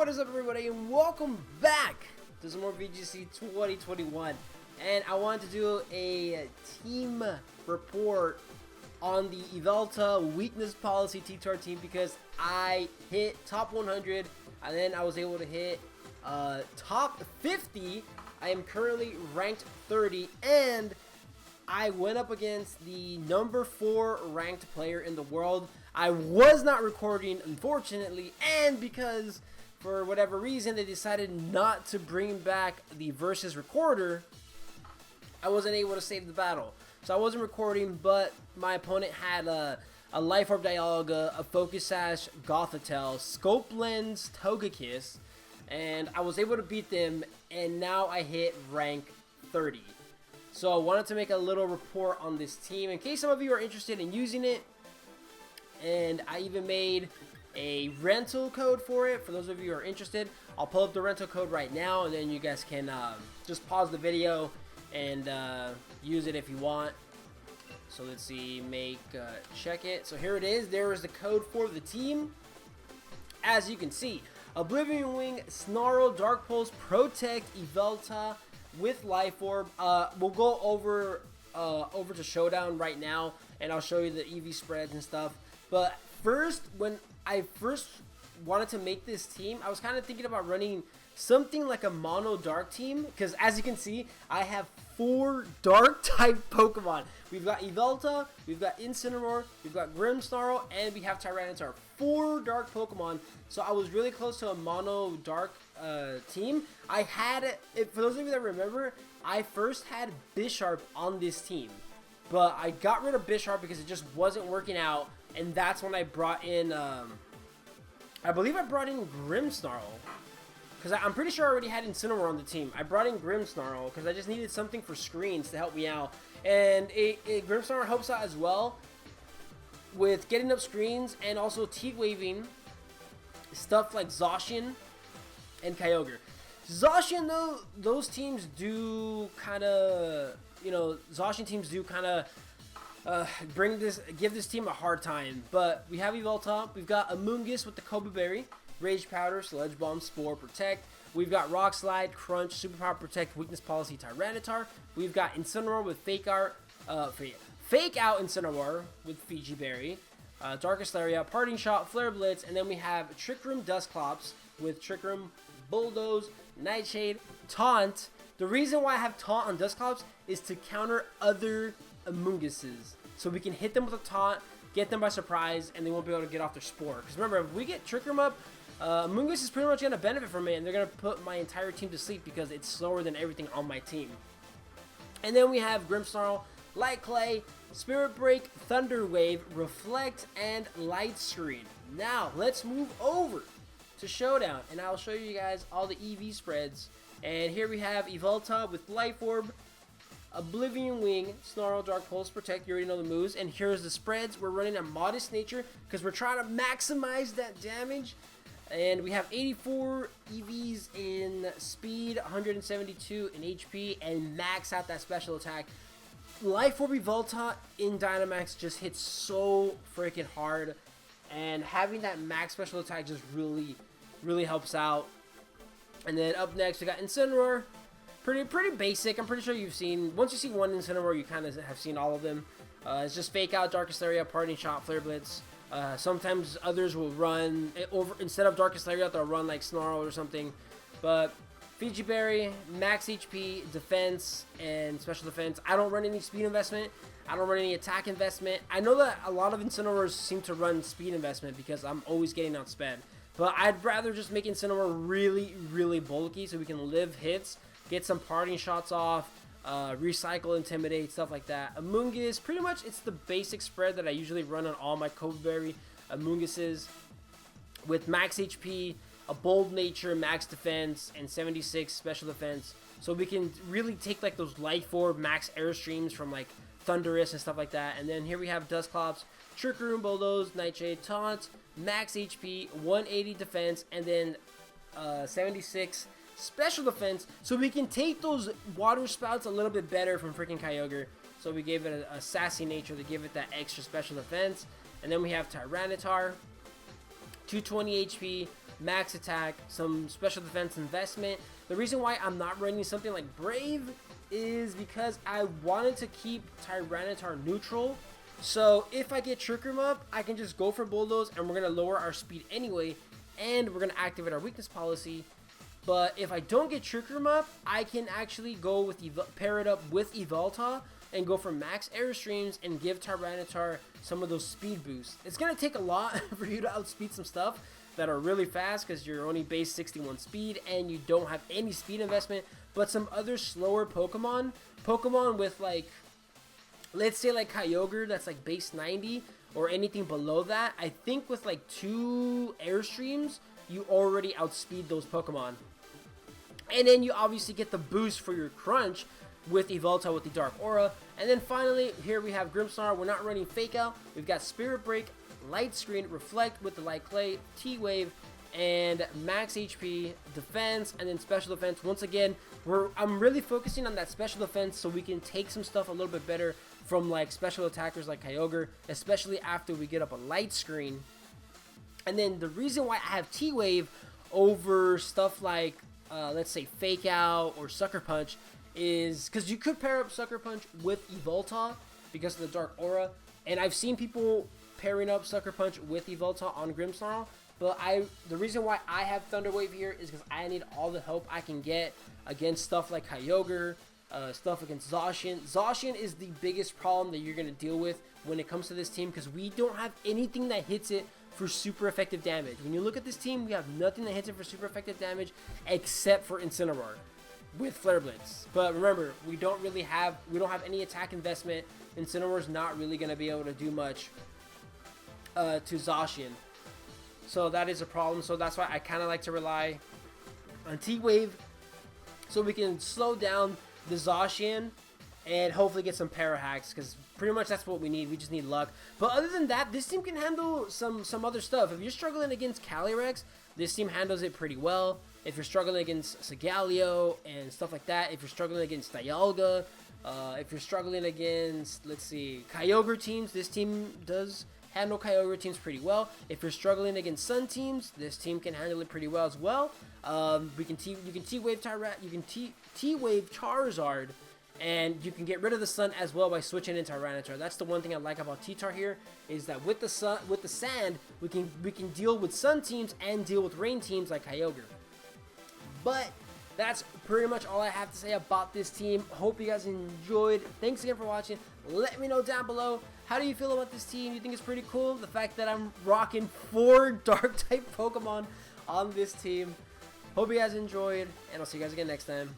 What is up, everybody, and welcome back to some more VGC 2021. And I wanted to do a team report on the Yveltal weakness policy T2R team because I hit top 100 and then I was able to hit top 50. I am currently ranked 30 and I went up against the number 4 ranked player in the world. I was not recording, unfortunately, and because for whatever reason they decided not to bring back the versus recorder, I wasn't able to save the battle. So I wasn't recording, but my opponent had a Life Orb Dialga, a Focus Sash Gothitelle, Scope Lens Togekiss, and I was able to beat them, and now I hit rank 30. So I wanted to make a little report on this team in case some of you are interested in using it. And I even made a rental code for it. For those of you who are interested, I'll pull up the rental code right now, and then you guys can just pause the video and use it if you want. So let's see, check it. So here it is. There is the code for the team. As you can see, Oblivion Wing, Snarl, Dark Pulse, Protect, Yveltal with Life Orb. We'll go over to Showdown right now, and I'll show you the EV spreads and stuff. But first, when I first wanted to make this team, I was kind of thinking about running something like a mono dark team, because as you can see, I have 4 dark type Pokemon. We've got Yveltal, we've got Incineroar, we've got Grimmsnarl, and we have Tyranitar. 4 dark Pokemon. So I was really close to a mono dark team. I had, for those of you that remember, I first had Bisharp on this team, but I got rid of Bisharp because it just wasn't working out. And that's when I brought in, I believe I brought in Grimmsnarl. Because I'm pretty sure I already had Incineroar on the team. I brought in Grimmsnarl because I just needed something for screens to help me out. And Grimmsnarl helps out as well with getting up screens and also T-waving stuff like Zacian and Kyogre. Zacian, though, those teams do kind of, Zacian teams do kind of give this team a hard time. But we have Yveltal, we've got Amoonguss with the Kobe Berry, Rage Powder, Sludge Bomb, Spore, Protect. We've got Rock Slide, Crunch, Superpower, Protect, Weakness Policy, Tyranitar. We've got Incineroar with Fake Out Incineroar with Fiji Berry, Darkest Lariat, Parting Shot, Flare Blitz, and then we have Trick Room Dusclops with Trick Room, Bulldoze, Nightshade, Taunt. The reason why I have Taunt on Dusclops is to counter other Amoongusses. So we can hit them with a Taunt, get them by surprise, and they won't be able to get off their Spore. Because remember, if we get Trick Room up, Amoonguss is pretty much going to benefit from it, and they're going to put my entire team to sleep because it's slower than everything on my team. And then we have Grimmsnarl, Light Clay, Spirit Break, Thunder Wave, Reflect, and Light Screen. Now, let's move over to Showdown, and I'll show you guys all the EV spreads. And here we have Yveltal with Life Orb, Oblivion Wing, Snarl, Dark Pulse, Protect. You already know the moves. And here's the spreads. We're running a Modest Nature because we're trying to maximize that damage. And we have 84 EVs in speed, 172 in HP, and max out that special attack. Life Orb Yveltal in Dynamax just hits so freaking hard, and having that max special attack just really helps out. And then up next we got Incineroar. Pretty basic. I'm pretty sure you've seen, once you see one Incineroar, you kind of have seen all of them. It's just Fake Out, Darkest Lariat, Parting Shot, Flare Blitz. Sometimes others will run over, instead of Darkest Lariat, they'll run like Snarl or something. But Fiji Berry, max HP, defense, and special defense. I don't run any speed investment. I don't run any attack investment. I know that a lot of Incineroars seem to run speed investment because I'm always getting outsped. But I'd rather just make Incineroar really bulky so we can live hits, get some Parting Shots off, recycle, intimidate, stuff like that. Amoonguss, pretty much it's the basic spread that I usually run on all my Kobe Berry Amoongusses with max HP, a bold nature, max defense, and 76 special defense. So we can really take like those Life Orb max airstreams from like Thundurus and stuff like that. And then here we have Dusclops, Trick Room, Bulldoze, Nightshade, Taunt, max HP, 180 defense, and then 76 special defense, so we can take those water spouts a little bit better from freaking Kyogre. So we gave it a sassy nature to give it that extra special defense. And then we have Tyranitar, 220 HP, max attack, some special defense investment. The reason why I'm not running something like Brave is because I wanted to keep Tyranitar neutral. So if I get Trick Room up, I can just go for Bulldoze, and we're going to lower our speed anyway, and we're going to activate our weakness policy. But if I don't get Trick Room up, I can actually go with pair it up with Yveltal and go for max airstreams and give Tyranitar some of those speed boosts. It's going to take a lot for you to outspeed some stuff that are really fast because you're only base 61 speed and you don't have any speed investment. But some other slower Pokemon with like, let's say like Kyogre that's like base 90 or anything below that, I think with like 2 airstreams, you already outspeed those Pokemon. And then you obviously get the boost for your crunch with Yveltal with the Dark Aura. And then finally, here we have Grimmsnarl. We're not running Fake Out. We've got Spirit Break, Light Screen, Reflect with the Light Clay, T-Wave, and max HP, defense, and then special defense. Once again, I'm really focusing on that special defense so we can take some stuff a little bit better from like special attackers like Kyogre, especially after we get up a Light Screen. And then the reason why I have T-Wave over stuff like, let's say Fake Out or Sucker Punch is because you could pair up Sucker Punch with Yveltal because of the Dark Aura. And I've seen people pairing up Sucker Punch with Yveltal on Grimmsnarl. But the reason why I have Thunder Wave here is because I need all the help I can get against stuff like Kyogre, stuff against Zacian. Zacian is the biggest problem that you're going to deal with when it comes to this team because we don't have anything that hits it for super effective damage. When you look at this team, we have nothing that hits it for super effective damage except for Incineroar with Flare Blitz. But remember, we don't have any attack investment. Incineroar's not really going to be able to do much to Zacian. So that is a problem. So that's why I kind of like to rely on T-Wave so we can slow down the Zacian and hopefully get some para hacks because pretty much that's what we need. We just need luck. But other than that, this team can handle some other stuff. If you're struggling against Calyrex, this team handles it pretty well. If you're struggling against Sigaleo and stuff like that, if you're struggling against Dialga, if you're struggling against, let's see, Kyogre teams, this team does handle Kyogre teams pretty well. If you're struggling against Sun teams, this team can handle it pretty well as well. You can T-Wave Charizard, and you can get rid of the Sun as well by switching into Tyranitar. That's the one thing I like about T-Tar here is that with the sand, we can deal with Sun teams and deal with Rain teams like Kyogre. But that's pretty much all I have to say about this team. Hope you guys enjoyed. Thanks again for watching. Let me know down below, how do you feel about this team? You think it's pretty cool? The fact that I'm rocking 4 Dark-type Pokemon on this team. Hope you guys enjoyed, and I'll see you guys again next time.